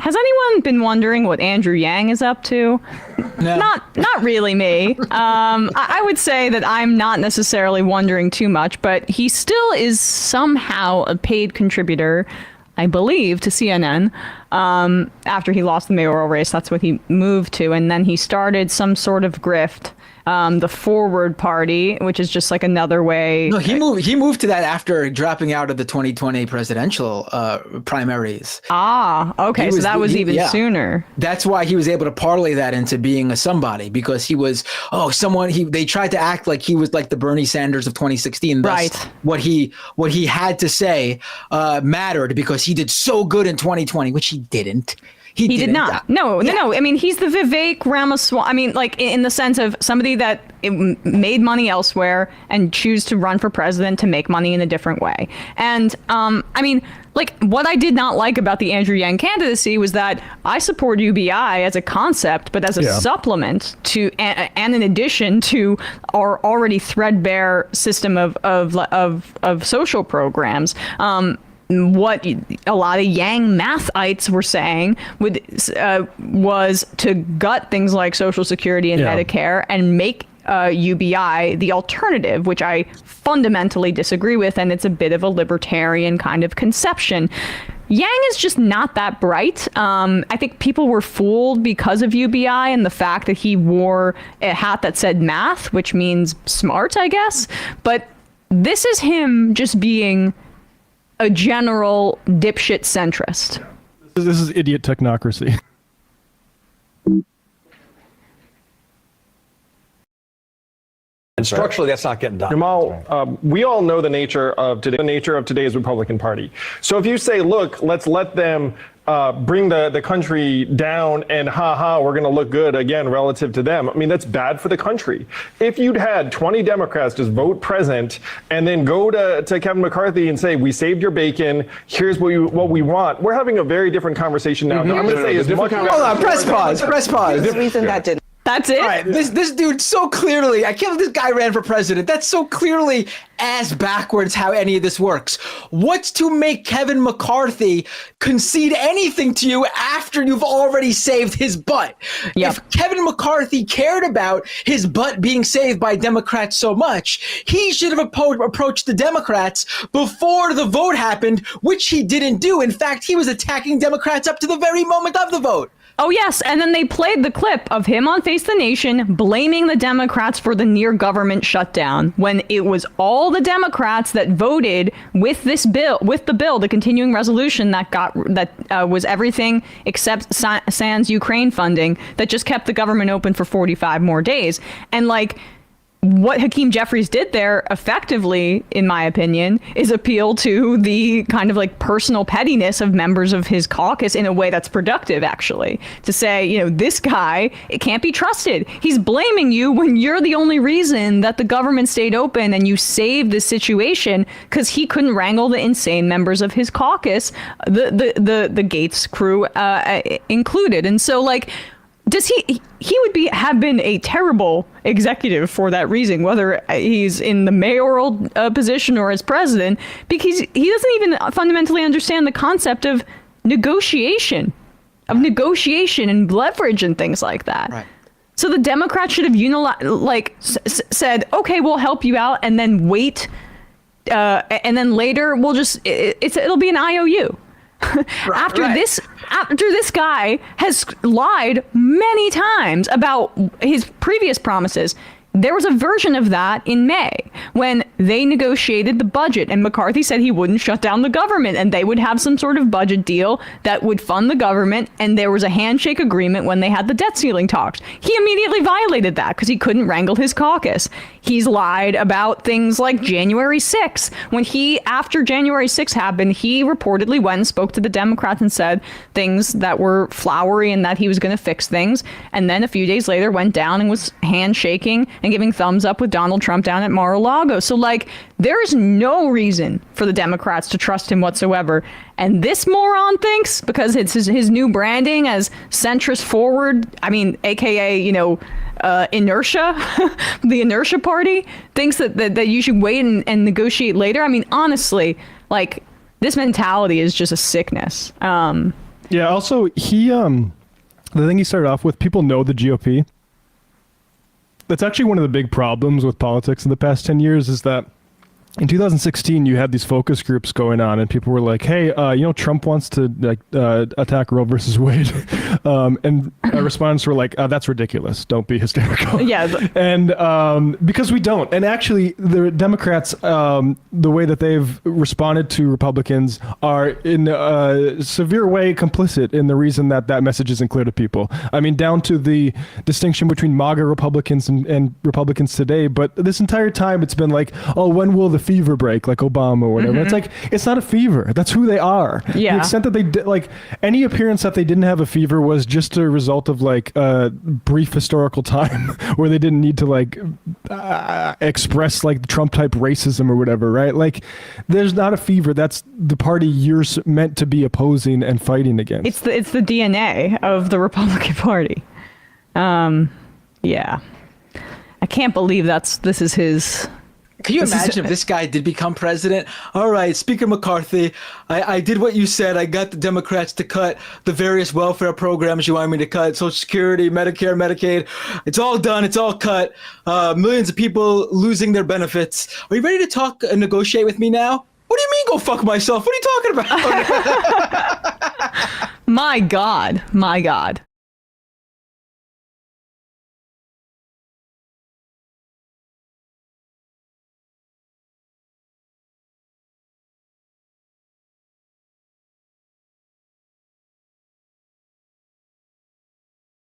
has anyone been wondering what Andrew Yang is up to? No. Not really me. I would say that I'm not necessarily wondering too much, but he still is somehow a paid contributor, I believe, to CNN. After he lost the mayoral race, that's what he moved to. And then he started some sort of grift. The Forward Party, which is just like another way. No, he moved to that after dropping out of the 2020 presidential primaries. Okay, so that was even sooner. That's why he was able to parlay that into being a somebody, because he was they tried to act like he was like the Bernie Sanders of 2016. Right. What he had to say mattered because he did so good in 2020, which he didn't. He did not. No. I mean, he's the Vivek Ramaswamy. I mean, like in the sense of somebody that made money elsewhere and choose to run for president to make money in a different way. And I mean, like what I did not like about the Andrew Yang candidacy was that I support UBI as a concept, but as a supplement to and in addition to our already threadbare system of social programs. What a lot of Yang mathites were saying was to gut things like Social Security and Medicare and make UBI the alternative, which I fundamentally disagree with, and it's a bit of a libertarian kind of conception. Yang is just not that bright. I think people were fooled because of UBI and the fact that he wore a hat that said math, which means smart, I guess. But this is him just being a general dipshit centrist. This is idiot technocracy. And structurally, that's not getting done. Jamal, we all know the nature of today's Republican Party. So if you say, look, let's let them bring the country down and we're going to look good again relative to them. I mean, that's bad for the country. If you'd had 20 Democrats just vote present and then go to Kevin McCarthy and say, we saved your bacon, here's what we want. We're having a very different conversation now. I'm going to say is much. Hold on, press pause. The reason that didn't. That's it. All right, this dude so clearly, I can't believe this guy ran for president. That's so clearly ass backwards how any of this works. What's to make Kevin McCarthy concede anything to you after you've already saved his butt? Yep. If Kevin McCarthy cared about his butt being saved by Democrats so much, he should have approached the Democrats before the vote happened, which he didn't do. In fact, he was attacking Democrats up to the very moment of the vote. Oh, yes. And then they played the clip of him on Face the Nation blaming the Democrats for the near government shutdown when it was all the Democrats that voted with this bill, the continuing resolution that was everything except sans Ukraine funding that just kept the government open for 45 more days. And like, what Hakeem Jeffries did there effectively, in my opinion, is appeal to the kind of like personal pettiness of members of his caucus in a way that's productive, actually, to say, this guy, it can't be trusted. He's blaming you when you're the only reason that the government stayed open and you saved the situation because he couldn't wrangle the insane members of his caucus, the Gates crew included. And so like, does he would have been a terrible executive for that reason, whether he's in the mayoral position or as president, because he doesn't even fundamentally understand the concept of negotiation and leverage and things like that. Right. So the Democrats should have said, okay, we'll help you out, and then wait, and then later we'll it'll be an IOU. After this guy has lied many times about his previous promises. There was a version of that in May when they negotiated the budget and McCarthy said he wouldn't shut down the government and they would have some sort of budget deal that would fund the government. And there was a handshake agreement when they had the debt ceiling talks. He immediately violated that because he couldn't wrangle his caucus. He's lied about things like January 6th. When after January 6th happened, he reportedly went and spoke to the Democrats and said things that were flowery and that he was going to fix things. And then a few days later went down and was handshaking and giving thumbs up with Donald Trump down at Mar-a-Lago. So like, there is no reason for the Democrats to trust him whatsoever. And this moron thinks, because it's his new branding as centrist forward, AKA, inertia, the inertia party, thinks that you should wait and negotiate later. I mean, honestly, like, this mentality is just a sickness. Yeah. Also, the thing he started off with, people know the GOP. That's actually one of the big problems with politics in the past 10 years is that in 2016, you had these focus groups going on, and people were like, "Hey, Trump wants to attack Roe versus Wade," and responses were like, "That's ridiculous. Don't be hysterical." Yeah, and because we don't, and actually, the Democrats, the way that they've responded to Republicans, are in a severe way complicit in the reason that message isn't clear to people. I mean, down to the distinction between MAGA Republicans and Republicans today. But this entire time, it's been like, "Oh, when will the fever break," like Obama or whatever. It's like, it's not a fever. That's who they are. Yeah. The extent that they did, like, any appearance that they didn't have a fever was just a result of like a brief historical time where they didn't need to like express like Trump type racism or whatever, right? Like, there's not a fever. That's the party you're meant to be opposing and fighting against. It's the DNA of the Republican Party. Yeah. I can't believe this is his. Can you imagine if this guy did become president? All right, Speaker McCarthy, I did what you said. I got the Democrats to cut the various welfare programs you want me to cut, Social Security, Medicare, Medicaid. It's all done. It's all cut. Millions of people losing their benefits. Are you ready to talk and negotiate with me now? What do you mean go fuck myself? What are you talking about? My God.